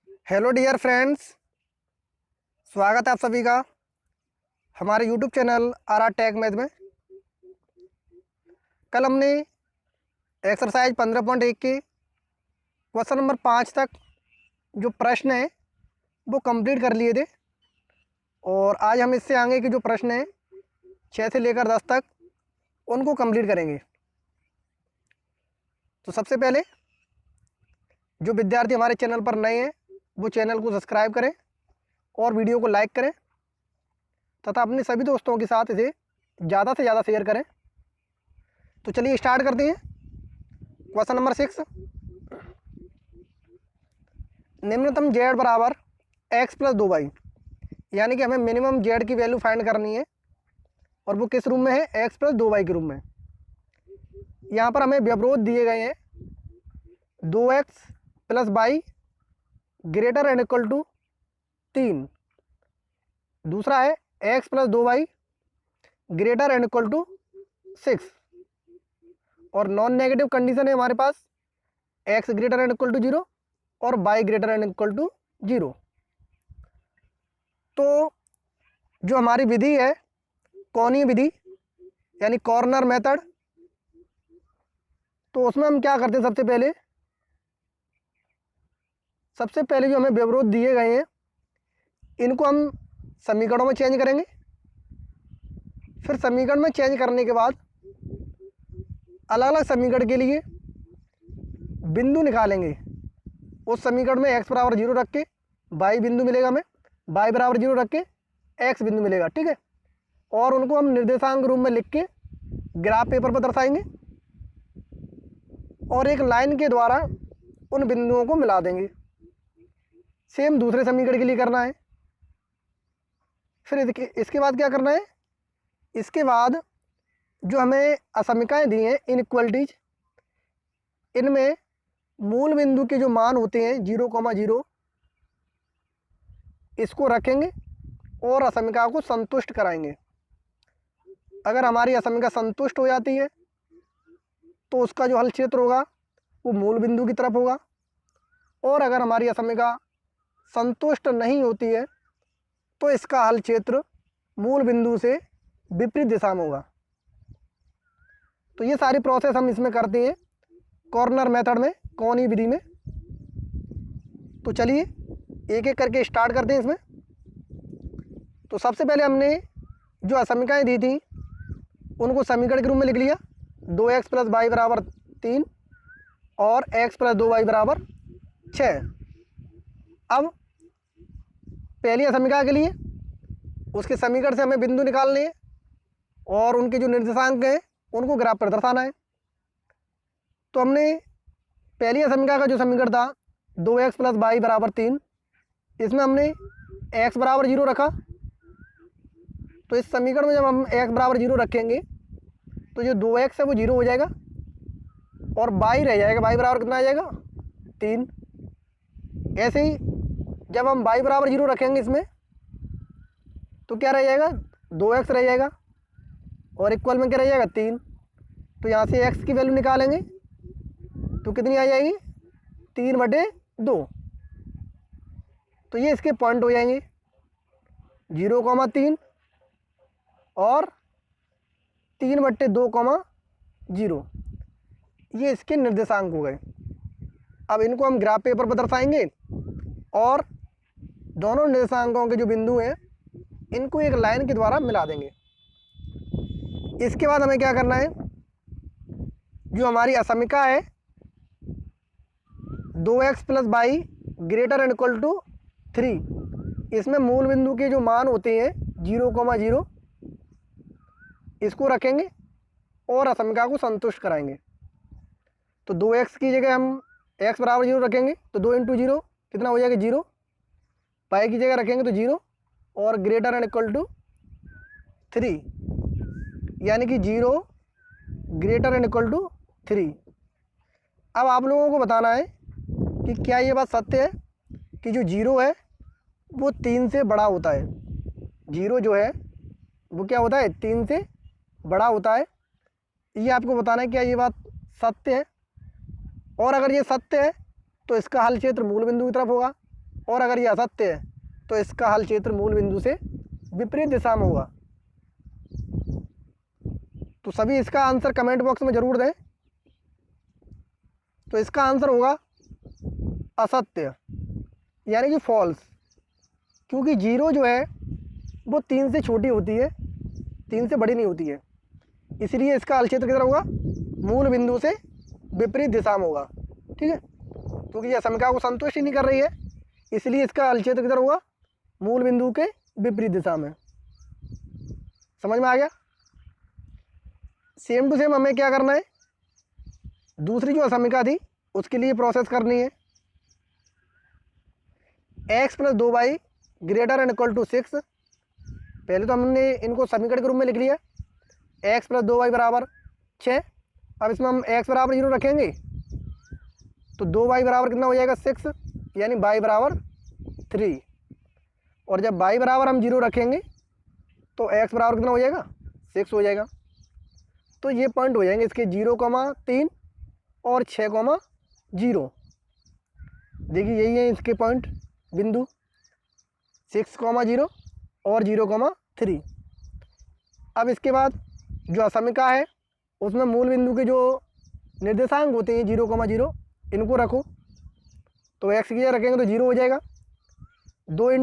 Hello dear friends, स्वागत है आप सभी का हमारे YouTube channel R R Tech Math में। कल हमने एक्सरसाइज 15.1 के क्वेश्चन नंबर 5 तक जो प्रश्न है वो कंप्लीट कर लिए थे और आज हम इससे आगे के जो प्रश्न हैं 6 से लेकर 10 तक उनको कंप्लीट करेंगे। तो सबसे पहले जो विद्यार्थी हमारे चैनल पर नए हैं वो चैनल को सब्सक्राइब करें और वीडियो को लाइक करें तथा अपने सभी दोस्तों के साथ इसे ज़्यादा से ज़्यादा शेयर करें। तो चलिए स्टार्ट करते हैं। क्वेश्चन नंबर 6, निम्नतम जेड बराबर एक्स प्लस 2y, यानी कि हमें मिनिमम जेड की वैल्यू फाइंड करनी है और वो किस रूप में है, एक्स प्लस 2y के रूप में। यहाँ पर हमें व्यवरोध दिए गए हैं 2x plus y greater and equal to 3, दूसरा है x plus 2y greater and equal to 6 और नॉन नेगेटिव कंडीशन है हमारे पास x greater and equal to 0 और y greater and equal to 0। तो जो हमारी विधि है कोणीय विधि यानी कॉर्नर मेथड, तो उसमें हम क्या करते हैं, सबसे पहले जो हमें व्यवरोध दिए गए हैं इनको हम समीकरणों में चेंज करेंगे। फिर समीकरण में चेंज करने के बाद अलग अलग समीकरण के लिए बिंदु निकालेंगे। उस समीकरण में x बराबर 0 रख के y बिंदु मिलेगा, हमें y बराबर 0 रख के x बिंदु मिलेगा, ठीक है। और उनको हम निर्देशांक रूप में लिख के ग्राफ पेपर पर दर्शाएंगे और एक लाइन के द्वारा उन बिंदुओं को मिला देंगे। सेम दूसरे समीकरण के लिए करना है। फिर इसके बाद क्या करना है, इसके बाद जो हमें असमिकाएं दी हैं इनइक्वलिटीज, इनमें मूल बिंदु के जो मान होते हैं 0,0 इसको रखेंगे और असमिका को संतुष्ट कराएंगे। अगर हमारी असमिका संतुष्ट हो जाती है तो उसका जो हल क्षेत्र होगा वो मूल बिंदु की तरफ होगा, और अगर हमारी असमिका संतुष्ट नहीं होती है तो इसका हल क्षेत्र मूल बिंदु से विपरीत दिशा में होगा। तो ये सारी प्रोसेस हम इसमें करते हैं कॉर्नर मेथड में, कोणीय विधि में। तो चलिए एक एक करके स्टार्ट करते हैं इसमें। तो सबसे पहले हमने जो असमिकाएं दी थी उनको समीकरण के रूप में लिख लिया, 2x प्लस वाई बराबर 3 और x प्लस 2y बराबर 6। अब पहली असमिका के लिए उसके समीकरण से हमें बिंदु निकालने हैं और उनके जो निर्देशांक हैं उनको ग्राफ पर दर्शाना है। तो हमने पहली असमिका का जो समीकरण था 2x प्लस वाई बराबर 3, इसमें हमने x बराबर 0 रखा। तो इस समीकरण में जब हम x बराबर 0 रखेंगे तो जो 2x है वो 0 हो जाएगा और y रह जाएगा, y बराबर कितना आ जाएगा 3। ऐसे ही जब हम y बराबर 0 रखेंगे इसमें तो क्या रह जाएगा, 2x रह जाएगा और इक्वल में क्या रह जाएगा 3। तो यहाँ से x की वैल्यू निकालेंगे तो कितनी आ जाएगी 3/2। तो ये इसके पॉइंट हो जाएंगे 0,3 और 3/2,0। ये इसके निर्देशांक हो गए। अब इनको हम ग्राफ पेपर पर दर्शाएंगे और दोनों निर्देशांकों के जो बिंदु हैं इनको एक लाइन के द्वारा मिला देंगे। इसके बाद हमें क्या करना है, जो हमारी असमिका है 2x plus y greater and equal to 3, इसमें मूल बिंदु के जो मान होते हैं 0,0 इसको रखेंगे और असमिका को संतुष्ट कराएंगे। तो 2x की जगह हम x बराबर 0 रखेंगे तो 2 × 0 कितना हो जाएगा 0, y की जगह रखेंगे तो 0 और ग्रेटर एंड इक्वल टू 3, यानी कि 0 ग्रेटर एंड इक्वल टू 3। अब आप लोगों को बताना है कि क्या ये बात सत्य है कि जो 0 है वो 3 से बड़ा होता है। 0 जो है वो क्या होता है, 3 से बड़ा होता है। ये आपको बताना है क्या ये बात सत्य है, और अगर ये सत्य है तो इसका हल क्षेत्र मूल बिंदु की तरफ होगा और अगर ये असत्य है तो इसका हल क्षेत्र मूल बिंदु से विपरीत दिशा में होगा। तो सभी इसका आंसर कमेंट बॉक्स में ज़रूर दें। तो इसका आंसर होगा असत्य, यानी कि फॉल्स, क्योंकि 0 जो है वो 3 से छोटी होती है, 3 से बड़ी नहीं होती है। इसलिए इसका हल क्षेत्र किधर होगा? मूल बिंदु से विपरीत दिशा में होगा। ठीक है, क्योंकि यह समीकरण को संतुष्ट ही नहीं कर रही है, इसलिए इसका हल क्षेत्र किधर होगा? मूल बिंदु के विपरीत दिशा में। समझ में आ गया? सेम टू सेम हमें क्या करना है, दूसरी जो असमिका थी उसके लिए प्रोसेस करनी है। x + 2y > 6। पहले तो हमने इनको समीकरण के रूप में लिख लिया, x + 2y = 6। अब इसमें हम x = 0 रखेंगे तो 2y बराबर कितना हो जाएगा? 6, यानी y = 3। और जब y बराबर हम 0 रखेंगे तो x बराबर कितना हो जाएगा? 6 हो जाएगा। तो ये पॉइंट हो जाएंगे इसके 0,3 और 6,0। देखिए यही है इसके पॉइंट बिंदु 6,0 और 0,3। अब इसके बाद जो असमिका है उसमें मूल बिंदु के जो निर्देशांक होते हैं 0,0 इनको रखो। तो x की जगह रखेंगे तो 0 हो जाएगा। 2 ×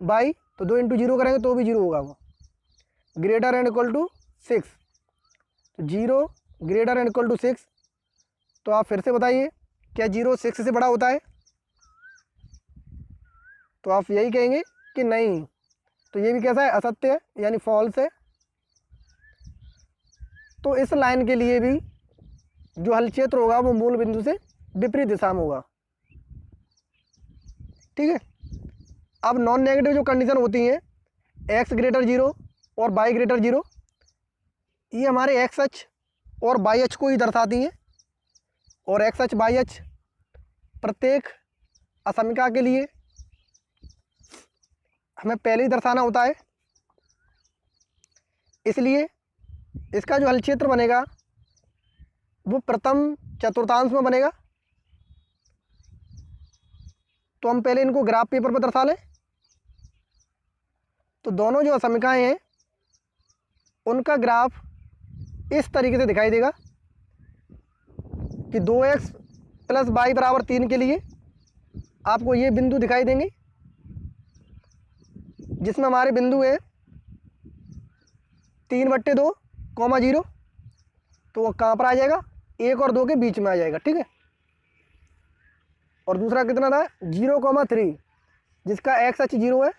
y, तो 2 × 0 करेंगे तो भी 0 होगा वो। > 6, तो 0 > 6। तो आप फिर से बताइए, क्या 0 6 से बड़ा होता है? तो आप यही कहेंगे कि नहीं। तो ये भी कैसा है? असत्य है, यानी फॉल्स है। तो इस लाइन के लिए भी जो हल क्षेत्र होगा वो मूल बिंदु से विपरीत दिशा में होगा। ठीक है, अब नॉन नेगेटिव जो कंडीशन होती हैं x > 0 और y > 0, ये हमारे x अक्ष और y अक्ष को ही दर्शाती हैं। और x अक्ष y अक्ष प्रत्येक असमिका के लिए हमें पहले ही दर्शाना होता है, इसलिए इसका जो हल क्षेत्र बनेगा वो प्रथम चतुर्थांश में बनेगा। तो हम पहले इनको ग्राफ पेपर पर दर्शा लें। तो दोनों जो असमिकाएं हैं उनका ग्राफ इस तरीके से दिखाई देगा कि 2x + y = 3 के लिए आपको ये बिंदु दिखाई देंगे, जिसमें हमारे बिंदु है 3/2, 0। तो वो कहाँ पर आ जाएगा? 1 और 2 के बीच में आ जाएगा। ठीक है, और दूसरा कितना था? 0,3, जिसका x अक्ष 0 है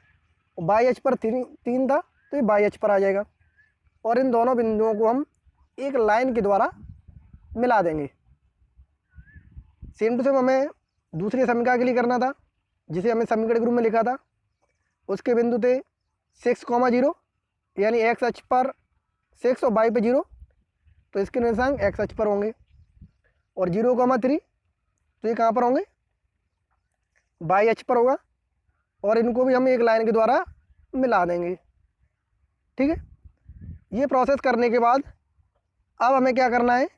और y अक्ष पर 3 था, तो ये y अक्ष पर आ जाएगा। और इन दोनों बिंदुओं को हम एक लाइन के द्वारा मिला देंगे। सेम टू सेम हमें दूसरी समीकरण के लिए करना था, जिसे हमने समीकरण के रूप में लिखा था। उसके बिंदु थे 6,0, यानी x अक्ष पर 6 और y पे 0, तो इसके निर्देशांक x अक्ष पर होंगे। और 0,3, तो ये कहाँ पर होंगे? y अक्ष पर होगा। और इनको भी हम एक लाइन के द्वारा मिला देंगे। ठीक है, ये प्रोसेस करने के बाद अब हमें क्या करना है,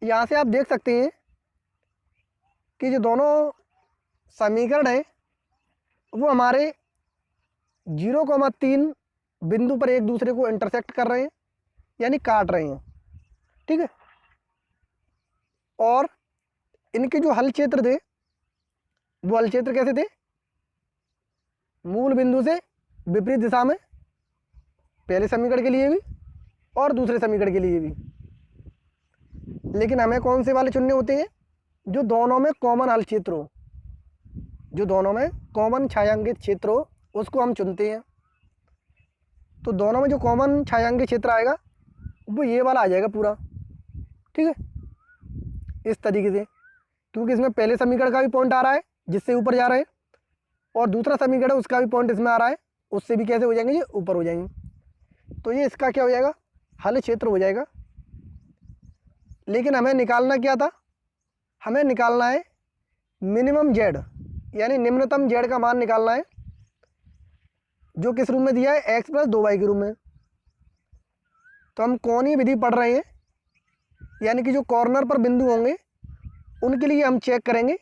यहाँ से आप देख सकते हैं कि जो दोनों समीकरण हैं वो हमारे 0,3 बिंदु पर एक दूसरे को इंटरसेक्ट कर रहे हैं, यानी काट रहे हैं। ठीक है, और इनके जो हल क्षेत्र थे वो हल क्षेत्र कैसे थे? मूल बिंदु से विपरीत दिशा में, पहले समीकरण के लिए भी और दूसरे समीकरण के लिए भी। लेकिन हमें कौन से वाले चुनने होते हैं? जो दोनों में कॉमन हल क्षेत्र हो, जो दोनों में कॉमन छायांकित क्षेत्र हो, उसको हम चुनते हैं। तो दोनों में जो कॉमन छायांकित क्षेत्र आएगा वो ये वाला आ जाएगा पूरा। ठीक है, इस तरीके से, क्योंकि इसमें पहले समीकरण का भी पॉइंट आ रहा है जिससे ऊपर जा रहे हैं, और दूसरा समीकरण उसका भी पॉइंट इसमें आ रहा है, उससे भी कैसे हो जाएंगे? ये ऊपर हो जाएंगे। तो ये इसका क्या हो जाएगा? हल क्षेत्र हो जाएगा। लेकिन हमें निकालना क्या था? हमें निकालना है मिनिमम z, यानी निम्नतम z का मान निकालना है, जो किस रूप में दिया है? x + 2y के रूप में। तो हम कोणीय विधि पढ़ रहे हैं, यानी कि जो कॉर्नर पर बिंदु होंगे उनके लिए हम चेक करेंगे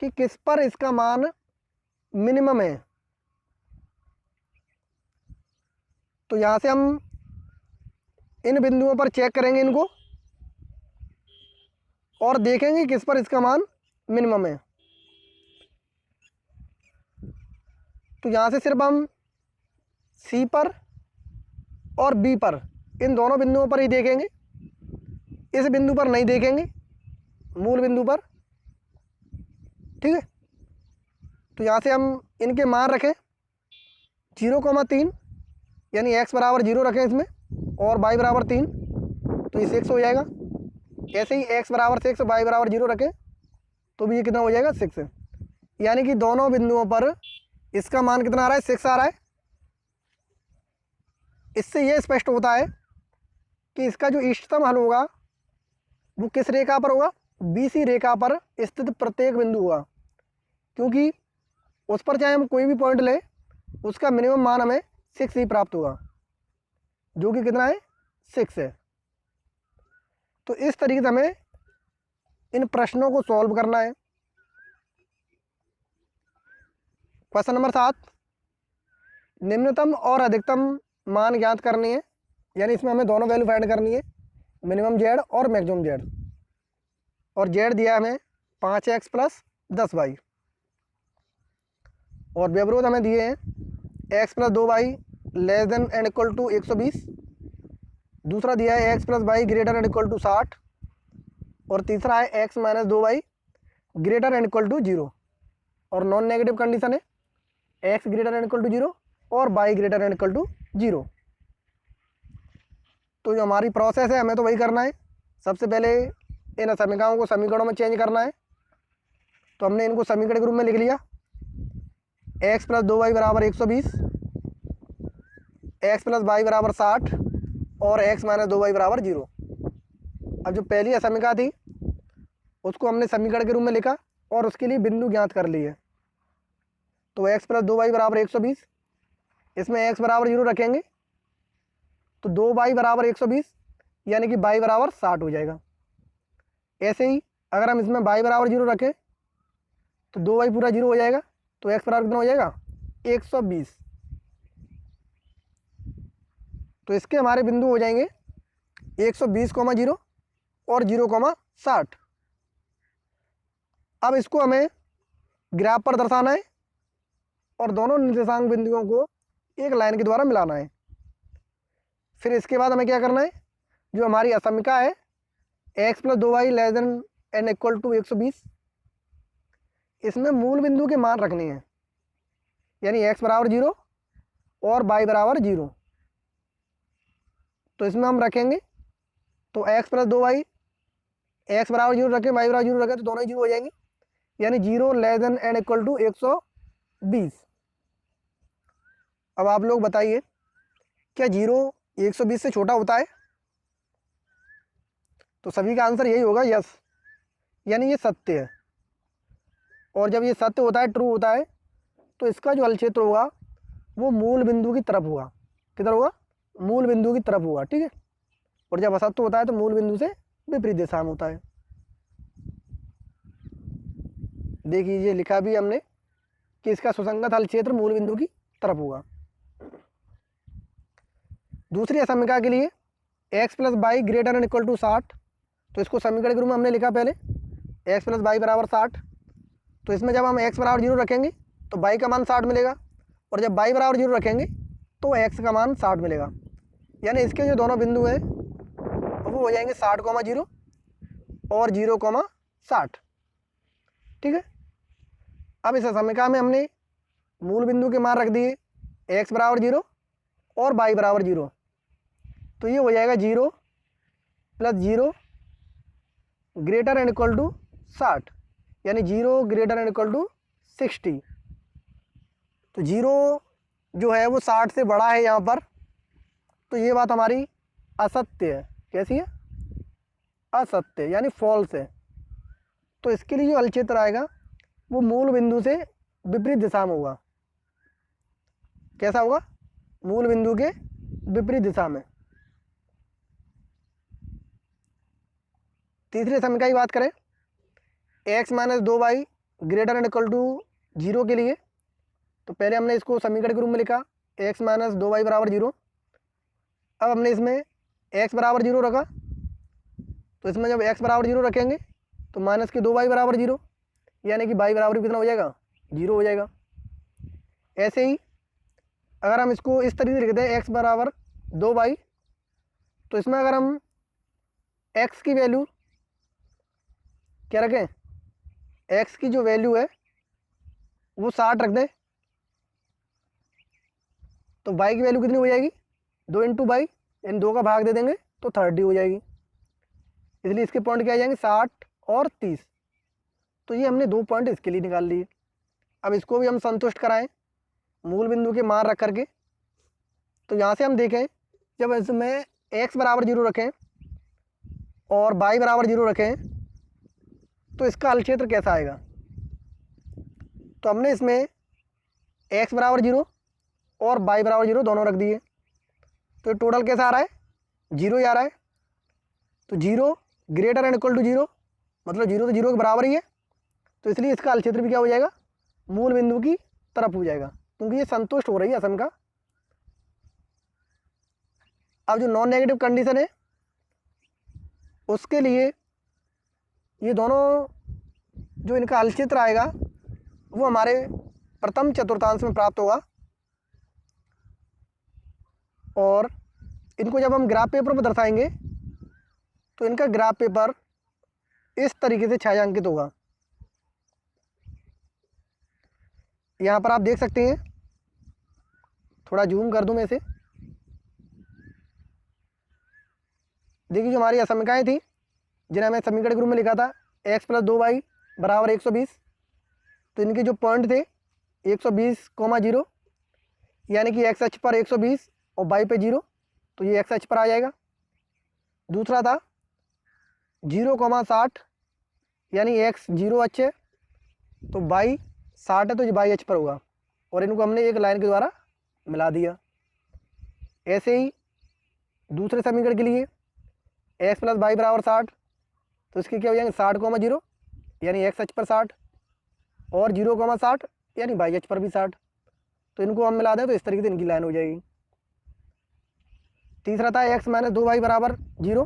कि किस पर इसका मान मिनिमम है। तो यहाँ से हम इन बिंदुओं पर चेक करेंगे इनको और देखेंगे किस पर इसका मान मिनिमम है। तो यहाँ से सिर्फ हम सी पर और बी पर, इन दोनों बिंदुओं पर ही देखेंगे, इस बिंदु पर नहीं देखेंगे, मूल बिंदु पर। ठीक है, तो यहाँ से हम इनके मान रखें 0,3, यानी x बराबर 0 रखें इसमें, और y बराबर 3, तो ये 6 हो जाएगा। ऐसे ही x बराबर 6 y बराबर 0 रखें तो भी ये कितना हो जाएगा, 6। यानी कि दोनों बिंदुओं पर इसका मान कितना आ रहा है, 6 आ रहा है। इससे ये स्पष्ट होता है कि इसका जो इष्टतम हल होगा वो किस रेखा पर होगा, BC रेखा पर स्थित प्रत्येक बिंदु होगा, क्योंकि उस पर चाहे हम कोई भी पॉइंट लें उसका मिनिमम मान हमें 6 ही प्राप्त होगा, जो कि कितना है, 6 है। तो इस तरीके से हमें इन प्रश्नों को सॉल्व करना है। क्वेश्चन नंबर 7, निम्नतम और अधिकतम मान ज्ञात करनी है, यानी इसमें हमें दोनों वैल्यू फाइंड करनी है, मिनिमम जेड और मैक्सिमम जेड। और जेड दिया हमें 5x प्लस 10y, और व्यवरोध हमें दिए हैं x plus 2y less than and equal to 120, दूसरा दिया है x plus y greater and equal to 60, और तीसरा है x minus 2y greater and equal to 0, और नॉन नेगेटिव कंडीशन है x greater and equal to 0 और y greater and equal to 0। तो जो हमारी प्रोसेस है हमें तो वही करना है, सबसे पहले इन समीकरणों को समीकरणों में चेंज करना है। तो हमने इनको समीकरण के रूप में लिख लिया, x प्लस 2y बराबर 120, x प्लस वाई बराबर 60 और x माइनस 2y बराबर 0। अब जो पहली असमीका थी उसको हमने समीकरण के रूप में लिखा और उसके लिए बिंदु ज्ञात कर लिए। तो x प्लस 2y बराबर 120, इसमें x बराबर 0 रखेंगे तो 2y बराबर 120, यानी कि y बराबर 60 हो जाएगा। ऐसे ही अगर हम इसमें y बराबर 0 रखें तो 2y पूरा 0 हो जाएगा, तो x बराबर कितना हो जाएगा, 120। तो इसके हमारे बिंदु हो जाएंगे 120,0 और 0,60। अब इसको हमें ग्राफ पर दर्शाना है और दोनों निर्देशांक बिंदुओं को एक लाइन के द्वारा मिलाना है। फिर इसके बाद हमें क्या करना है, जो हमारी असमीका है x plus 2y less than and equal to 120, इसमें मूल बिंदु के मान रखने हैं, यानी x बराबर 0 और y बराबर 0। तो इसमें हम रखेंगे तो x प्लस 2y, x बराबर 0 रखें, y बराबर 0 रखें तो दोनों ही 0 हो जाएंगे, यानी 0 less than and equal to 120। अब आप लोग बताइए क्या 0 120 से छोटा होता है? तो सभी का आंसर यही होगा, यस, यानी ये सत्य है। और जब ये सत्य होता है, ट्रू होता है, तो इसका जो हल क्षेत्र होगा वो मूल बिंदु की तरफ होगा। किधर होगा? मूल बिंदु की तरफ होगा। ठीक है, और जब असत्य होता है तो मूल बिंदु से विपरीत दिशा में होता है। देखिए ये लिखा भी हमने कि इसका सुसंगत हल क्षेत्र मूल बिंदु की तरफ होगा। दूसरी असमीका के लिए x plus y greater and equal to 60, तो इसको समीकरण के रूप में हमने लिखा पहले x प्लस वाई बराबर 60। तो इसमें जब हम x बराबर 0 रखेंगे तो y का मान 60 मिलेगा, और जब y बराबर 0 रखेंगे तो x का मान 60 मिलेगा। यानी इसके जो दोनों बिंदु हैं वो हो जाएंगे 60,0 और 0,60। ठीक है, अब इस समीकरण में हमने मूल बिंदु के मान रख दिए x बराबर 0 और y बराबर 0, तो ये हो जाएगा 0 plus 0 greater and equal to 60, यानी 0 ग्रेटर एंड इक्वल टू 60। तो 0 जो है वो 60 से बड़ा है यहाँ पर, तो ये बात हमारी असत्य है। कैसी है? असत्य, यानी फॉल्स है। तो इसके लिए जो हल क्षेत्र आएगा वो मूल बिंदु से विपरीत दिशा में होगा। कैसा होगा? मूल बिंदु के विपरीत दिशा में। तीसरी समीकरण की बात करें, x minus 2y greater and equal to 0 के लिए, तो पहले हमने इसको समीकरण के रूप में लिखा x माइनस 2y बराबर 0। अब हमने इसमें x बराबर 0 रखा, तो इसमें जब x बराबर 0 रखेंगे तो माइनस के 2y बराबर 0, यानी कि y बराबर कितना हो जाएगा, 0 हो जाएगा। ऐसे ही अगर हम इसको इस तरीके से लिखते हैं x बराबर 2y, तो इसमें अगर हम x की वैल्यू क्या रखें, x की जो वैल्यू है वो 60 रख दें, तो y की वैल्यू कितनी हो जाएगी, 2 इंटू बाई, यानी 2 का भाग दे देंगे तो 30 हो जाएगी। इसलिए इसके पॉइंट क्या आ जाएंगे, 60 और 30। तो ये हमने 2 पॉइंट इसके लिए निकाल लिए। अब इसको भी हम संतुष्ट कराएं मूल बिंदु के मान रख करके। तो यहाँ से हम देखें, जब इसमें x बराबर 0 रखें और y बराबर 0 रखें तो इसका हल क्षेत्र कैसा आएगा। तो हमने इसमें x बराबर 0 और y बराबर 0 दोनों रख दिए, तो टोटल कैसा आ रहा है, 0 ही आ रहा है। तो 0 ग्रेटर एंड इक्वल टू 0, मतलब 0 तो 0 के बराबर ही है, तो इसलिए इसका हल क्षेत्र भी क्या हो जाएगा, मूल बिंदु की तरफ हो जाएगा, क्योंकि ये संतुष्ट हो रही है असम का। अब जो नॉन नेगेटिव कंडीशन है उसके लिए ये दोनों जो इनका हल क्षेत्र आएगा वो हमारे प्रथम चतुर्थांश में प्राप्त होगा। और इनको जब हम ग्राफ पेपर पर दर्शाएंगे तो इनका ग्राफ पेपर इस तरीके से छायांकित होगा। यहाँ पर आप देख सकते हैं, थोड़ा जूम कर दूं मैं इसे। देखिए, जो हमारी असमीकाएँ थी जिन्हें हमें समीकरण के रूप में लिखा था x प्लस 2y बराबर 120, तो इनके जो पॉइंट थे 120,0, यानी कि x अक्ष पर 120 और y पे 0, तो ये x अक्ष पर आ जाएगा। दूसरा था 0,60, यानी x 0 अक्ष है तो y 60 है, तो ये y अक्ष पर होगा, और इनको हमने एक लाइन के द्वारा मिला दिया। ऐसे ही दूसरे समीकरण के लिए x प्लस वाई बराबर 60, तो इसके क्या हो जाएंगे, 60,0, यानी x अक्ष पर 60 और 0,60, यानी y अक्ष पर भी 60, तो इनको हम मिला दें तो इस तरीके से इनकी लाइन हो जाएगी। तीसरा था x माइनस 2y बराबर 0,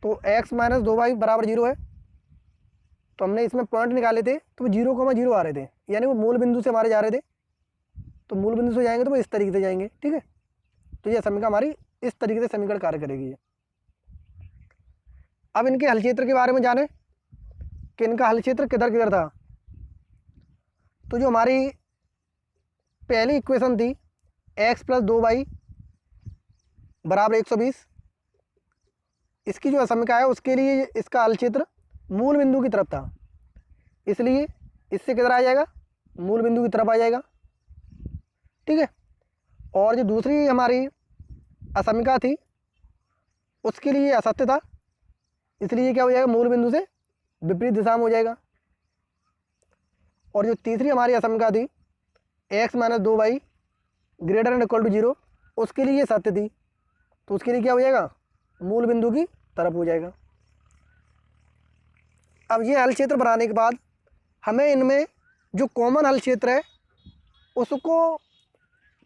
तो x माइनस 2y बराबर 0 है, तो हमने इसमें पॉइंट निकाले थे तो वो 0,0 आ रहे थे, यानी वो मूल बिंदु से हमारे जा रहे थे, तो मूल बिंदु से जाएंगे तो वो इस तरीके से जाएंगे। ठीक है, तो ये समीकरण हमारी इस तरीके से समीकरण कार्य करेगी। अब इनके हल क्षेत्र के बारे में जाने कि इनका हल क्षेत्र किधर किधर था। तो जो हमारी पहली इक्वेशन थी x प्लस 2y बराबर 120, इसकी जो समीकरण है उसके लिए इसका हल क्षेत्र मूल बिंदु की तरफ था, इसलिए इससे किधर आ जाएगा, मूल बिंदु की तरफ आ जाएगा। ठीक है, और जो दूसरी हमारी असमीका थी उसके लिए असत्य था, इसलिए क्या हो जाएगा, मूल बिंदु से विपरीत दिशा में हो जाएगा। और जो तीसरी हमारी असमीका थी x minus 2y greater and equal to 0, उसके लिए सत्य थी, तो उसके लिए क्या हो जाएगा, मूल बिंदु की तरफ हो जाएगा। अब ये हल क्षेत्र बनाने के बाद हमें इनमें जो कॉमन हल क्षेत्र है उसको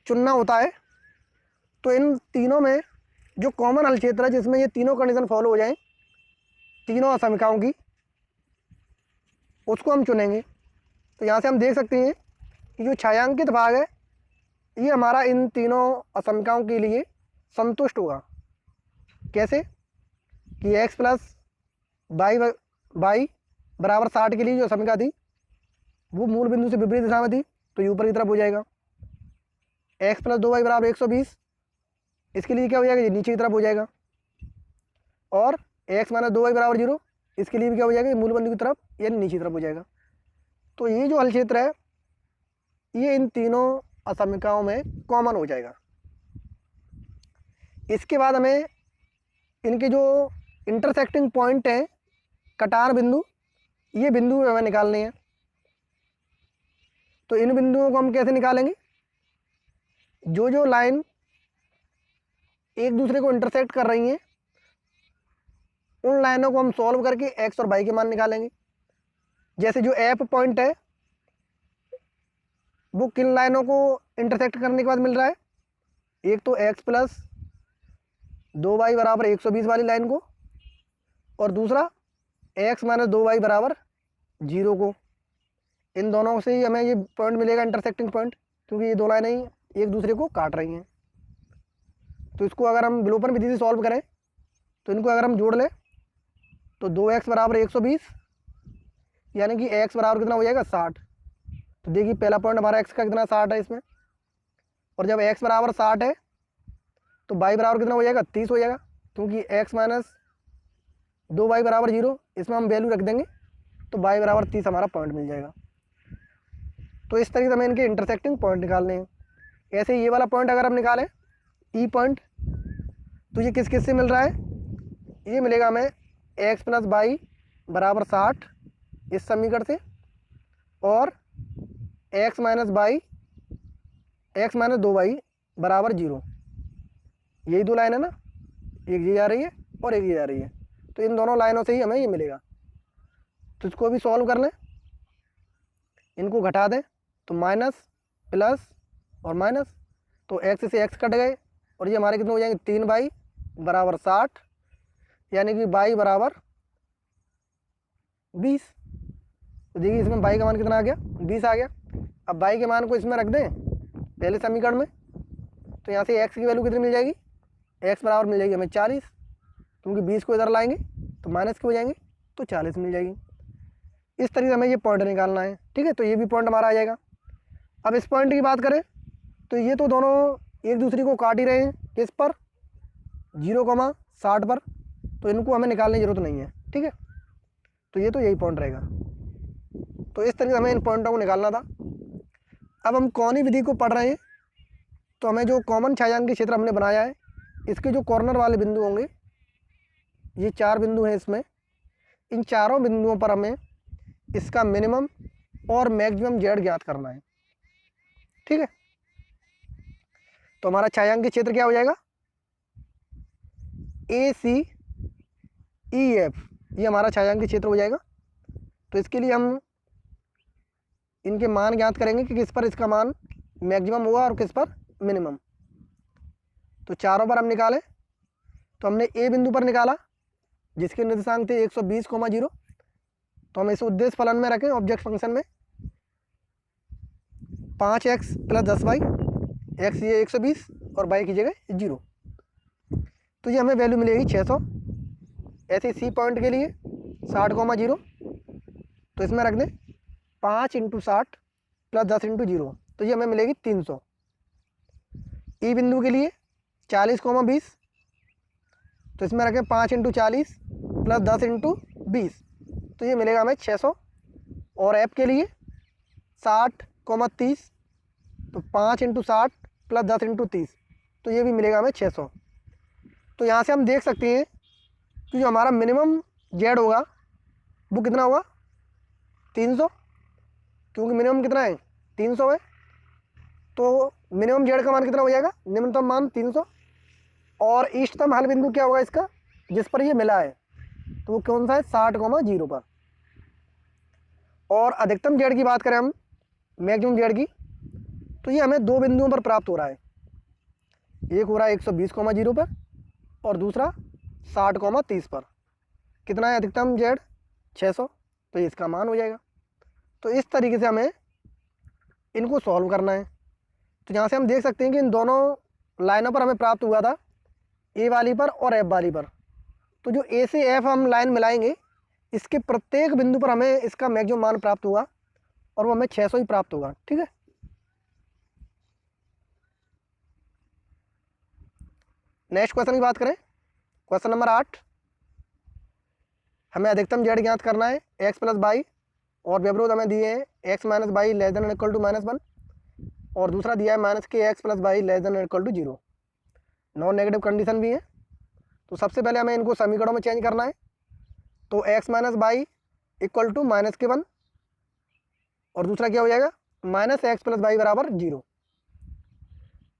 चुनना होता है। तो इन तीनों में जो कॉमन हल क्षेत्र है जिसमें ये तीनों कंडीशन फॉलो हो जाएं, तीनों असमीकाओं की, उसको हम चुनेंगे। तो यहाँ से हम देख सकते हैं कि जो छायांकित भाग है ये हमारा इन तीनों असमीकाओं के लिए संतुष्ट होगा। कैसे कि x प्लस वाई बराबर 60 के लिए जो समीकरण थी वो मूल बिंदु से विपरीत दिशा में थी, तो ये ऊपर की तरफ हो जाएगा। x प्लस 2y बराबर 120, इसके लिए क्या हो जाएगा, ये नीचे की तरफ हो जाएगा। और x माइनस 2y बराबर 0, इसके लिए भी क्या हो जाएगा, ये मूल बिंदु की तरफ यानी नीचे की तरफ हो जाएगा। तो ये जो हल क्षेत्र है ये इन तीनों असमीकाओं में कॉमन हो जाएगा। इसके बाद हमें इनके जो इंटरसेक्टिंग पॉइंट हैं, कटार बिंदु, ये बिंदु हमें निकालने हैं। तो इन बिंदुओं को हम कैसे निकालेंगे, जो जो लाइन एक दूसरे को इंटरसेक्ट कर रही हैं उन लाइनों को हम सॉल्व करके x और y के मान निकालेंगे। जैसे जो एफ पॉइंट है वो किन लाइनों को इंटरसेक्ट करने के बाद मिल रहा है, एक तो x प्लस 2y बराबर 120 वाली लाइन को, और दूसरा x माइनस 2y बराबर 0 को। इन दोनों से ही हमें ये पॉइंट मिलेगा, इंटरसेक्टिंग पॉइंट, क्योंकि ये दो लाइनें ही एक दूसरे को काट रही हैं। तो इसको अगर हम विलोपन विधि से सॉल्व करें तो इनको अगर हम जोड़ लें तो 2x बराबर 120, यानी कि x बराबर कितना हो जाएगा 60। तो देखिए पहला पॉइंट हमारा x का कितना 60 है इसमें, और जब x बराबर 60 है तो y बराबर कितना हो जाएगा 30 हो जाएगा, क्योंकि x माइनस 2y बराबर 0, इसमें हम वैल्यू रख देंगे तो y बराबर 30 हमारा पॉइंट मिल जाएगा। तो इस तरीके से हमें इनके इंटरसेक्टिंग पॉइंट निकालने हैं। ऐसे ये वाला पॉइंट अगर हम निकालें ई पॉइंट, तो ये किस किस से मिल रहा है, ये मिलेगा हमें x प्लस वाई बराबर 60 इस समीकरण से, और x माइनस 2y बराबर 0, यही दो लाइन है ना, एक ये जा रही है और एक ये जा रही है, तो इन दोनों लाइनों से ही हमें ये मिलेगा। तो इसको भी सॉल्व कर लें, इनको घटा दें तो माइनस प्लस और माइनस, तो x से x कट गए और ये हमारे कितने हो जाएंगे 3y बराबर 60, यानी कि y बराबर 20। तो देखिए इसमें y का मान कितना आ गया 20 आ गया। अब y के मान को इसमें रख दें पहले समीकरण में, तो यहाँ से x की वैल्यू कितनी मिल जाएगी, x बराबर मिल जाएगी हमें 40, क्योंकि 20 को इधर लाएंगे तो माइनस के हो जाएंगे तो 40 मिल जाएगी। इस तरीके से हमें ये पॉइंट निकालना है, ठीक है। तो ये भी पॉइंट हमारा आ जाएगा। अब इस पॉइंट की बात करें तो ये तो दोनों एक दूसरे को काट ही रहे हैं, किस पर 0,60 पर, तो इनको हमें निकालने की जरूरत नहीं है, ठीक है। तो ये तो यही पॉइंट रहेगा। तो इस तरीके से हमें इन पॉइंटों को निकालना था। अब हम कौनी विधि को पढ़ रहे हैं, तो हमें जो कॉमन छायांकी क्षेत्र हमने बनाया है, इसके जो कॉर्नर वाले बिंदु होंगे, ये 4 बिंदु हैं इसमें, इन चारों बिंदुओं पर हमें इसका मिनिमम और मैक्सिमम जेड ज्ञात करना है, ठीक है। तो हमारा छायांकी क्षेत्र क्या हो जाएगा, ACEF, ये हमारा छायांकी क्षेत्र हो जाएगा। तो इसके लिए हम इनके मान ज्ञात करेंगे कि किस पर इसका मान मैक्सिमम होगा और किस पर मिनिमम। तो चारों पर हम निकालें, तो हमने ए बिंदु पर निकाला जिसके निर्देशांक थे 120,0, तो हम इस उद्देश्य फलन में रखें ऑब्जेक्ट फंक्शन में 5x प्लस 10y, x ये 120 और y की जगह 0, तो ये हमें वैल्यू मिलेगी 600। ऐसे सी पॉइंट के लिए 60,0, तो इसमें रख दें 5 × 60 प्लस 10 × 0, तो ये हमें मिलेगी 300। ई बिंदु के लिए 40,20, तो इसमें रखें 5 × 40 प्लस 10 × 20, तो ये मिलेगा हमें 600। और एफ के लिए 60,30, तो 5 × 60 प्लस 10 × 30, तो ये भी मिलेगा हमें 600। तो यहाँ से हम देख सकते हैं कि जो हमारा मिनिमम जेड होगा वो कितना होगा 300, क्योंकि मिनिमम कितना है 300 है, तो मिनिमम जेड का मान कितना हो जाएगा, निम्नतम मान 300। और इष्टतम हल बिंदु क्या होगा इसका, जिस पर ये मिला है, तो वो कौन सा है 60,0 पर। और अधिकतम जेड की बात करें हम, मैक्सिमम जेड की, तो ये हमें दो बिंदुओं पर प्राप्त हो रहा है, एक हो रहा है 120,0 पर और दूसरा 60,30 पर। कितना है अधिकतम जेड 600, तो ये इसका मान हो जाएगा। तो इस तरीके से हमें इनको सॉल्व करना है। तो यहाँ से हम देख सकते हैं कि इन दोनों लाइनों पर हमें प्राप्त हुआ था, ए वाली पर और एफ वाली पर। तो जो ए से एफ हम लाइन मिलाएंगे, इसके प्रत्येक बिंदु पर हमें इसका मैक्सिमम मान प्राप्त हुआ और वो हमें 600 ही प्राप्त होगा, ठीक है। नेक्स्ट क्वेश्चन की बात करें, क्वेश्चन नंबर 8, हमें अधिकतम जेड ज्ञात करना है x प्लस वाई, और व्यवरोध हमें दिए हैं x minus y less than equal to -1, और दूसरा दिया है माइनस के x plus y less than equal to 0। Non negative condition भी है। तो सबसे पहले हमें इनको समीकरणों में चेंज करना है। तो x minus y equal to -1, और दूसरा क्या हो जाएगा माइनस एक्स प्लस वाई बराबर 0।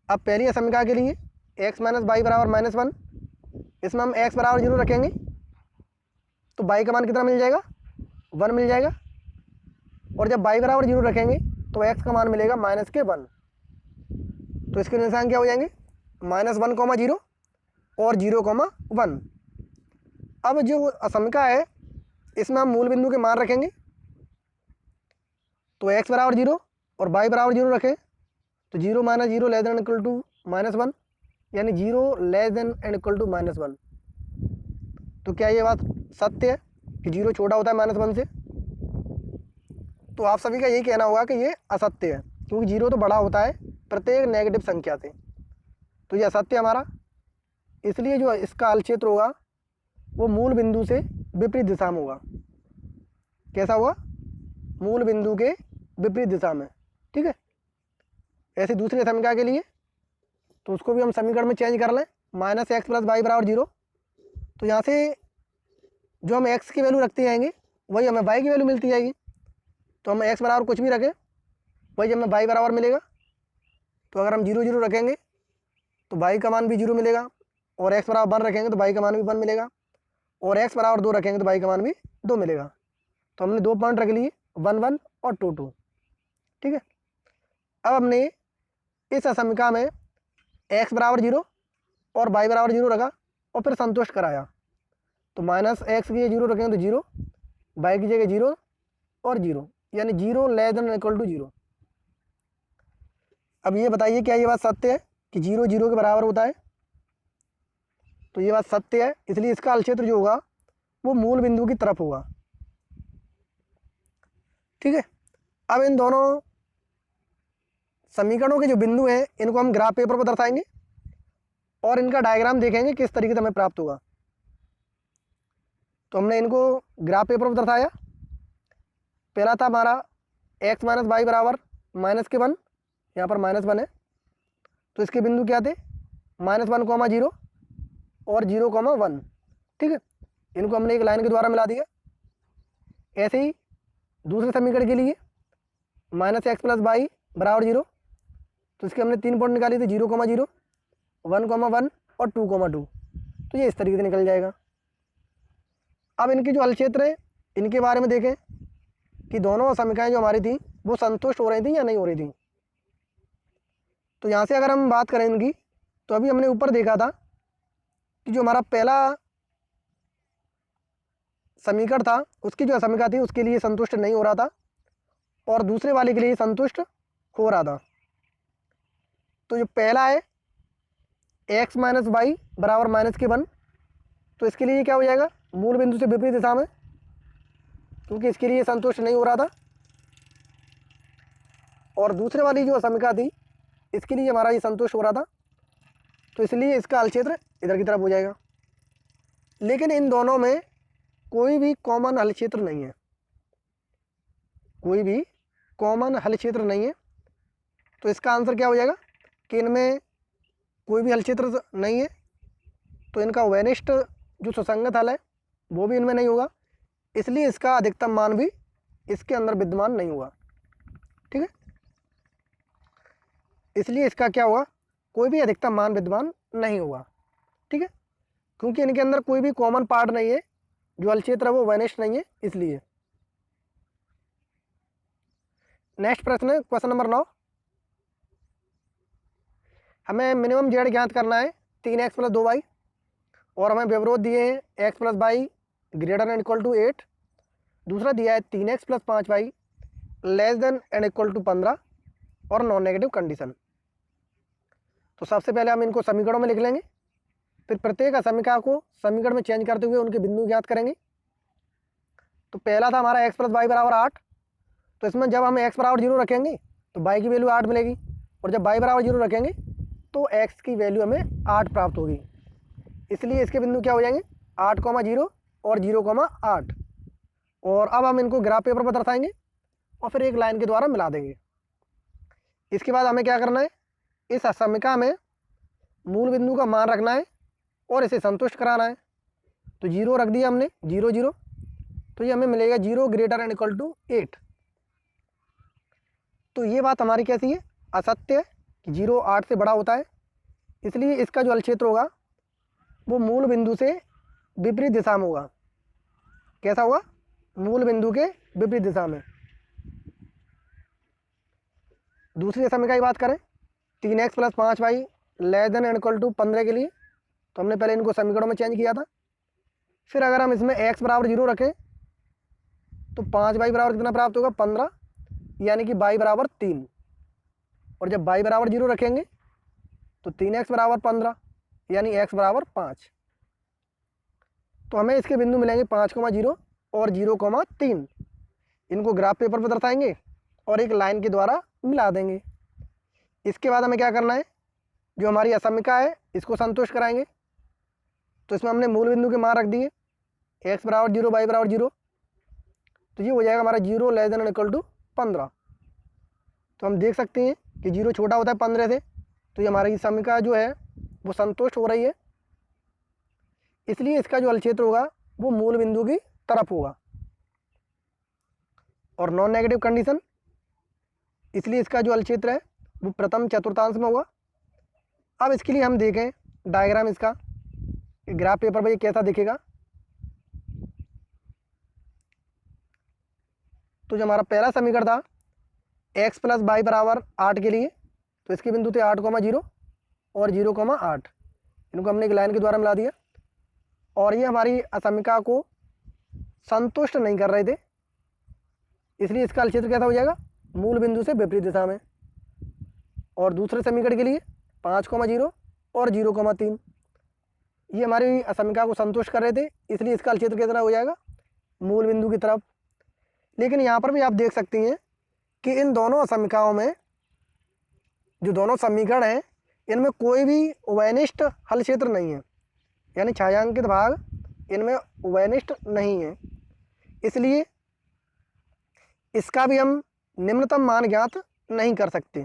अब पहली समीकरण के लिए x माइनस वाई बराबर -1, इसमें हम x बराबर 0 रखेंगे, तो y का मान कितना मिल जाएगा 1 मिल जाएगा। और जब y बराबर 0 रखेंगे तो x का मान मिलेगा -1। तो इसके निशान क्या हो जाएंगे, -1, 0 और 0, 1। अब जो असमिका है इसमें हम मूल बिंदु के मान रखेंगे। तो x बराबर 0 और y बराबर 0 रखें तो 0 - 0 लेस देन इक्वल टू -1, यानी 0 less than and equal to -1। तो क्या ये बात सत्य है कि 0 छोटा होता है -1 से? तो आप सभी का यही कहना होगा कि ये असत्य है, क्योंकि 0 तो बड़ा होता है प्रत्येक नेगेटिव संख्या से। तो ये असत्य हमारा, इसलिए जो इसका हल क्षेत्र होगा वो मूल बिंदु से विपरीत दिशा में होगा। कैसा होगा? मूल बिंदु के विपरीत दिशा में। ठीक है। ऐसे दूसरी समीकरण के लिए तो उसको भी हम समीकरण में चेंज कर लें, -x + y बराबर 0। तो यहाँ से जो हम x की वैल्यू रखते जाएंगे वही हमें y की वैल्यू मिलती जाएगी। तो हम x बराबर कुछ भी रखें वही हमें y बराबर मिलेगा। तो अगर हम 0, 0 रखेंगे तो y का मान भी 0 मिलेगा, और x बराबर 1 रखेंगे तो y का मान भी 1 मिलेगा, और x बराबर 2 रखेंगे तो y का मान भी 2 मिलेगा। तो हमने 2 पॉइंट रख लिए, 1, 1 और 2, 2। ठीक है। अब हमने इस असमिका में x बराबर 0 और y बराबर 0 रखा और फिर संतुष्ट कराया। तो -x की 0 रखेंगे तो 0, y की जगह 0 और 0, यानी 0 लेस देन इक्वल टू 0। अब ये बताइए क्या ये बात सत्य है कि 0, 0 के बराबर होता है? तो ये बात सत्य है, इसलिए इसका हल क्षेत्र जो होगा वो मूल बिंदु की तरफ होगा। ठीक है। अब इन दोनों समीकरणों के जो बिंदु हैं इनको हम ग्राफ पेपर पर दर्शाएंगे और इनका डायग्राम देखेंगे किस तरीके से हमें प्राप्त होगा। तो हमने इनको ग्राफ पेपर पर दर्शाया। पहला था हमारा x - y बराबर -1, यहाँ पर -1 है। तो इसके बिंदु क्या थे? -1, 0 और 0, 1। ठीक है। इनको हमने एक लाइन के द्वारा मिला दिया। ऐसे ही दूसरे समीकरण के लिए -x + y बराबर 0, तो इसके हमने 3 पॉइंट निकाली थी, 0, 0, 1, 1 और 2, 2। तो ये इस तरीके से निकल जाएगा। अब इनके जो हल क्षेत्र है इनके बारे में देखें कि दोनों समीकरण जो हमारी थी वो संतुष्ट हो रही थी या नहीं हो रही थी। तो यहाँ से अगर हम बात करें इनकी, तो अभी हमने ऊपर देखा था कि जो हमारा पहला समीकरण था उसकी जो समीकरण थी उसके लिए संतुष्ट नहीं हो रहा था और दूसरे वाले के लिए संतुष्ट हो रहा था। तो जो पहला है x - y बराबर -1, तो इसके लिए क्या हो जाएगा? मूल बिंदु से विपरीत दिशा में, क्योंकि इसके लिए संतुष्ट नहीं हो रहा था। और दूसरे वाली जो समीकरण थी इसके लिए हमारा ये संतुष्ट हो रहा था, तो इसलिए इसका हल क्षेत्र इधर की तरफ हो जाएगा। लेकिन इन दोनों में कोई भी कॉमन हल क्षेत्र नहीं है, कोई भी कॉमन हल क्षेत्र नहीं है। तो इसका आंसर क्या हो जाएगा कि इनमें कोई भी हल क्षेत्र नहीं है, तो इनका वेनिष्ठ जो सुसंगत हल है वो भी इनमें नहीं होगा, इसलिए इसका अधिकतम मान भी इसके अंदर विद्यमान नहीं होगा। ठीक है। इसलिए इसका क्या होगा? कोई भी अधिकतम मान विद्यमान नहीं होगा। ठीक है। क्योंकि इनके अंदर कोई भी कॉमन पार्ट नहीं है, जो हल क्षेत्र है वो वेनिष्ठ नहीं है, इसलिए। नेक्स्ट प्रश्न है क्वेश्चन नंबर 9। हमें मिनिमम जेड ज्ञात करना है 3x + 2y, और हमें व्यवरोध दिए हैं x + y greater and equal to 8। दूसरा दिया है 3x + 5y less than and equal to 15 और नॉन नेगेटिव कंडीशन। तो सबसे पहले हम इनको समीकरणों में लिख लेंगे, फिर प्रत्येक समीकरण को समीकरण में चेंज करते हुए उनके बिंदु ज्ञात करेंगे। तो पहला था हमारा x + y बराबर 8। तो इसमें जब हम x बराबर 0 रखेंगे तो y की वैल्यू 8 मिलेगी, और जब y बराबर 0 रखेंगे तो x की वैल्यू हमें 8 प्राप्त होगी। इसलिए इसके बिंदु क्या हो जाएंगे? 8, 0 और 0, 8। और अब हम इनको ग्राफ पेपर पर दर्शाएंगे और फिर एक लाइन के द्वारा मिला देंगे। इसके बाद हमें क्या करना है? इस समीकरण में मूल बिंदु का मान रखना है और इसे संतुष्ट कराना है। तो 0 रख दिया हमने, 0, 0, तो ये हमें मिलेगा 0 ग्रेटर एंड इक्वल टू 8। तो ये बात हमारी कैसी है? असत्य है कि 0 8 से बड़ा होता है, इसलिए इसका जो हल क्षेत्र होगा वो मूल बिंदु से विपरीत दिशा में होगा। कैसा होगा? मूल बिंदु के विपरीत दिशा में। दूसरी समीकरण की बात करें 3x + 5y <= 15 के लिए, तो हमने पहले इनको समीकरणों में चेंज किया था। फिर अगर हम इसमें x बराबर 0 रखें तो 5y बराबर कितना प्राप्त होगा 15, यानी कि y बराबर 3। और जब y बराबर 0 रखेंगे तो 3x बराबर 15 यानी x बराबर 5। तो हमें इसके बिंदु मिलेंगे 5,0 और 0,3। इनको ग्राफ पेपर पर दर्शाएंगे और एक लाइन के द्वारा मिला देंगे। इसके बाद हमें क्या करना है, जो हमारी असमीका है इसको संतुष्ट कराएंगे। तो इसमें हमने मूल बिंदु के मान रख दिए, x बराबर 0, y बराबर 0, तो ये हो जाएगा हमारा 0 <= 15। तो हम देख सकते हैं कि 0 छोटा होता है 15 से, तो ये हमारी समीका जो है वो संतुष्ट हो रही है। इसलिए इसका जो हल क्षेत्र होगा वो मूल बिंदु की तरफ होगा। और नॉन नेगेटिव कंडीशन, इसलिए इसका जो हल क्षेत्र है वो प्रथम चतुर्थांश में होगा। अब इसके लिए हम देखें डायग्राम इसका, ग्राफ पेपर पर ये कैसा दिखेगा। तो जो हमारा पहला समीकरण था x + y बराबर 8 के लिए, तो इसके बिंदु थे 8,0 और 0,8। इनको हमने एक लाइन के द्वारा मिला दिया और ये हमारी असमीका को संतुष्ट नहीं कर रहे थे, इसलिए इसका हल क्षेत्र कैसा हो जाएगा, मूल बिंदु से विपरीत दिशा में। और दूसरे समीकरण के लिए 5,0 और 0,3, ये हमारी असमीका को संतुष्ट कर रहे थे, इसलिए इसका हल क्षेत्र कैसा हो जाएगा, मूल बिंदु की तरफ। लेकिन यहाँ पर भी आप देख सकती हैं कि इन दोनों असमीकाओं में जो दोनों समीकरण हैं इनमें कोई भी उभयनिष्ठ हल क्षेत्र नहीं है, यानी छायांकित भाग इनमें उभयनिष्ठ नहीं है। इसलिए इसका भी हम निम्नतम मान ज्ञात नहीं कर सकते,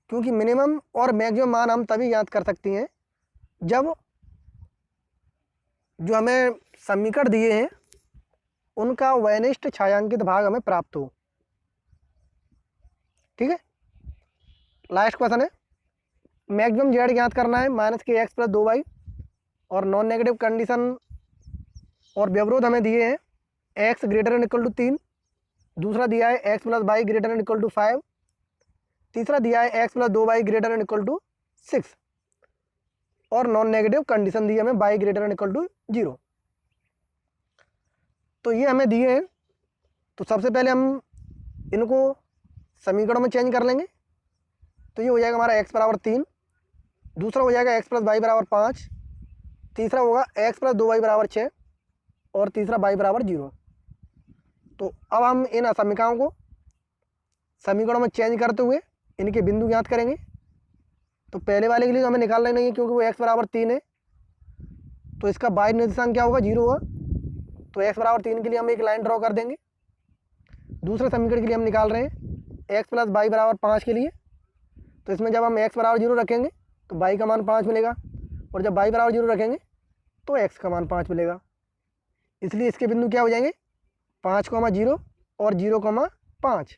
क्योंकि मिनिमम और मैक्सिमम मान हम तभी ज्ञात कर सकते हैं जब जो हमें समीकरण दिए हैं उनका उभयनिष्ठ छायांकित भाग हमें प्राप्त हो। ठीक है, लास्ट क्वेश्चन है, मैक्सिमम जेड ज्ञात करना है -kx + 2y। और नॉन नेगेटिव कंडीशन और व्यवरोध हमें दिए हैं x > 3, दूसरा दिया है x + y > 5, तीसरा दिया है x + 2y > 6, और नॉन नेगेटिव कंडीशन दी है हमें y > 0। तो ये हमें दिए हैं। तो सबसे पहले हम इनको समीकरणों में चेंज कर लेंगे। तो ये हो जाएगा हमारा x बराबर 3, दूसरा हो जाएगा x + y बराबर 5, तीसरा होगा x + 2y बराबर 6, और तीसरा y बराबर 0। तो अब हम इन असमीकाओं को समीकरणों में चेंज करते हुए इनके बिंदु ज्ञात करेंगे। तो पहले वाले के लिए हमें निकालना नहीं है क्योंकि वो x बराबर 3 है, तो इसका y निर्देशांक क्या होगा, 0 होगा। तो x बराबर 3 के लिए हम एक लाइन ड्रॉ कर देंगे। दूसरे समीकरण के लिए हम निकाल रहे हैं x + y बराबर 5 के लिए। तो इसमें जब हम x बराबर 0 रखेंगे तो y का मान 5 मिलेगा, और जब y बराबर 0 रखेंगे तो x का मान 5 मिलेगा। इसलिए इसके बिंदु क्या हो जाएंगे, 5,0 और 0,5।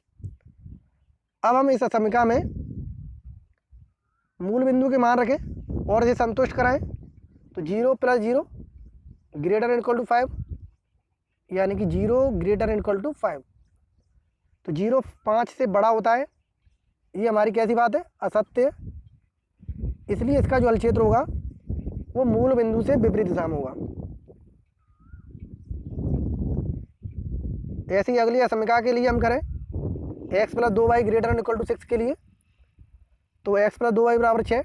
अब हम इस समीकरण में मूल बिंदु के मान रखें और इसे संतुष्ट कराएं। तो 0 + 0 > 5, यानी कि 0 > 5। तो 0 5 से बड़ा होता है, ये हमारी कैसी बात है, असत्य है। इसलिए इसका जो हल क्षेत्र होगा वो मूल बिंदु से विपरीत दिशा में होगा। ऐसे ही अगली असमीका के लिए हम करें x + 2y > 6 के लिए। तो x + 2y बराबर 6,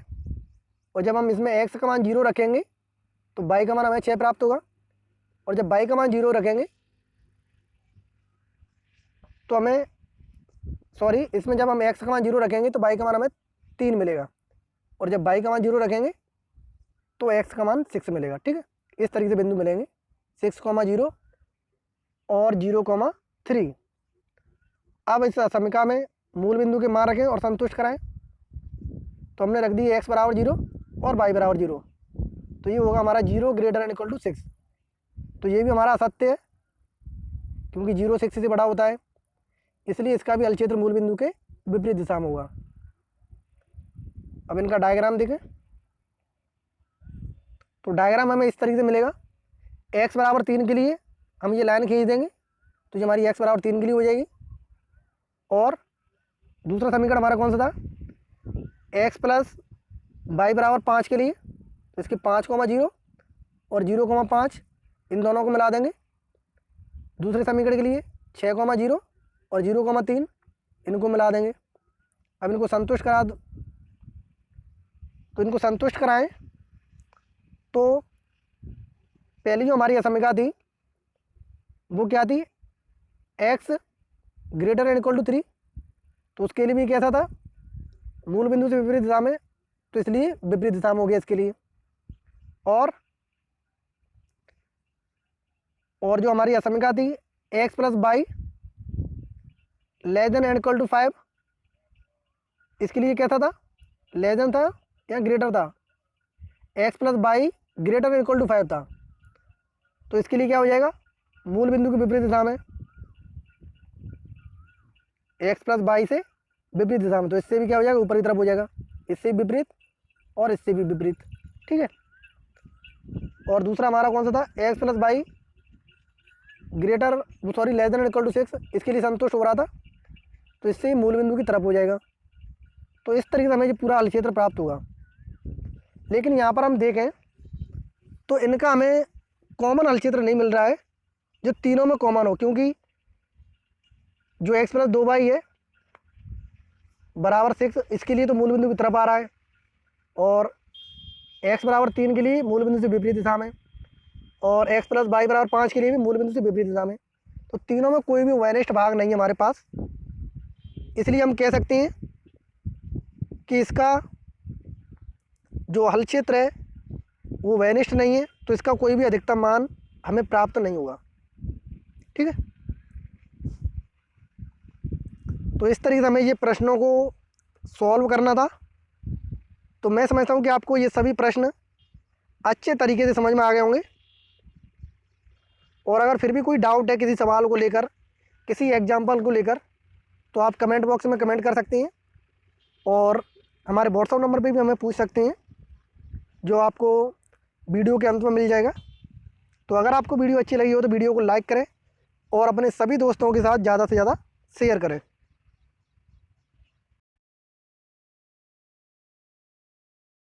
और जब हम इसमें x का मान 0 रखेंगे तो y का मान हमें 6 प्राप्त होगा, और जब y का मान 0 रखेंगे तो हमें इसमें जब हम x का मान 0 रखेंगे तो y का मान हमें 3 मिलेगा, और जब y का मान 0 रखेंगे तो x का मान 6 मिलेगा। ठीक है, इस तरीके से बिंदु मिलेंगे 6,0 और 0,3। अब इस समीकरण में मूल बिंदु के मान रखें और संतुष्ट कराएं। तो हमने रख दी x बराबर 0 और y बराबर 0, तो ये होगा हमारा 0 > 6। तो ये भी हमारा असत्य है क्योंकि 0 6 से बड़ा होता है, इसलिए इसका भी हल क्षेत्र मूल बिंदु के विपरीत दिशा में होगा। अब इनका डायग्राम देखें। तो डायग्राम हमें इस तरीके से मिलेगा, x बराबर 3 के लिए हम ये लाइन खींच देंगे, तो ये हमारी x बराबर 3 के लिए हो जाएगी, और दूसरा समीकरण हमारा कौन सा था, x प्लस वाई बराबर 5 के लिए, तो इसके 5,0 और 0,5 इन दोनों को मिला देंगे। दूसरे समीकरण के लिए 6,0 और 0,3 इनको मिला देंगे। अब इनको संतुष्ट करा दो, तो इनको संतुष्ट कराएं तो पहली जो हमारी असमीका थी वो क्या थी, x greater and equal to 3, तो उसके लिए भी कैसा था, मूल बिंदु से विपरीत दिशा में, तो इसलिए विपरीत दिशा में हो गया इसके लिए। और जो हमारी असमीका थी x plus y less than and equal to 5, इसके लिए कैसा था, लेस देन था या ग्रेटर था, x plus y greater and equal to 5 था, तो इसके लिए क्या हो जाएगा, मूल बिंदु की विपरीत दिशा में, x प्लस वाई से विपरीत दिशा में, तो इससे भी क्या हो जाएगा, ऊपर की तरफ हो जाएगा, इससे भी विपरीत और इससे भी विपरीत। ठीक है। और दूसरा हमारा कौन सा था, x plus y greater less than equal to 6, इसके लिए संतुष्ट हो रहा था, तो इससे ही मूल बिंदु की तरफ हो जाएगा। तो इस तरीके से हमें ये पूरा हल क्षेत्र प्राप्त होगा। लेकिन यहाँ पर हम देखें तो इनका हमें कॉमन हल क्षेत्र नहीं मिल रहा है जो तीनों में कॉमन हो, क्योंकि जो x प्लस 2y है बराबर 6, इसके लिए तो मूल बिंदु की तरफ आ रहा है, और x बराबर 3 के लिए मूल बिंदु से विपरीत दिशा में, और x प्लस वाई बराबर 5 के लिए भी मूल बिंदु से विपरीत दिशा में। तो तीनों में कोई भी वैनिष्ठ भाग नहीं है हमारे पास, इसलिए हम कह सकते हैं कि इसका जो हल क्षेत्र है वो वैनिष्ठ नहीं है, तो इसका कोई भी अधिकतम मान हमें प्राप्त नहीं होगा। ठीक है। तो इस तरीके से हमें ये प्रश्नों को सॉल्व करना था। तो मैं समझता हूँ कि आपको ये सभी प्रश्न अच्छे तरीके से समझ में आ गए होंगे। और अगर फिर भी कोई डाउट है किसी सवाल को लेकर, किसी एग्जाम्पल को लेकर, तो आप कमेंट बॉक्स में कमेंट कर सकते हैं, और हमारे व्हाट्सएप नंबर पे भी हमें पूछ सकते हैं, जो आपको वीडियो के अंत में मिल जाएगा। तो अगर आपको वीडियो अच्छी लगी हो तो वीडियो को लाइक करें और अपने सभी दोस्तों के साथ ज़्यादा से ज़्यादा शेयर करें।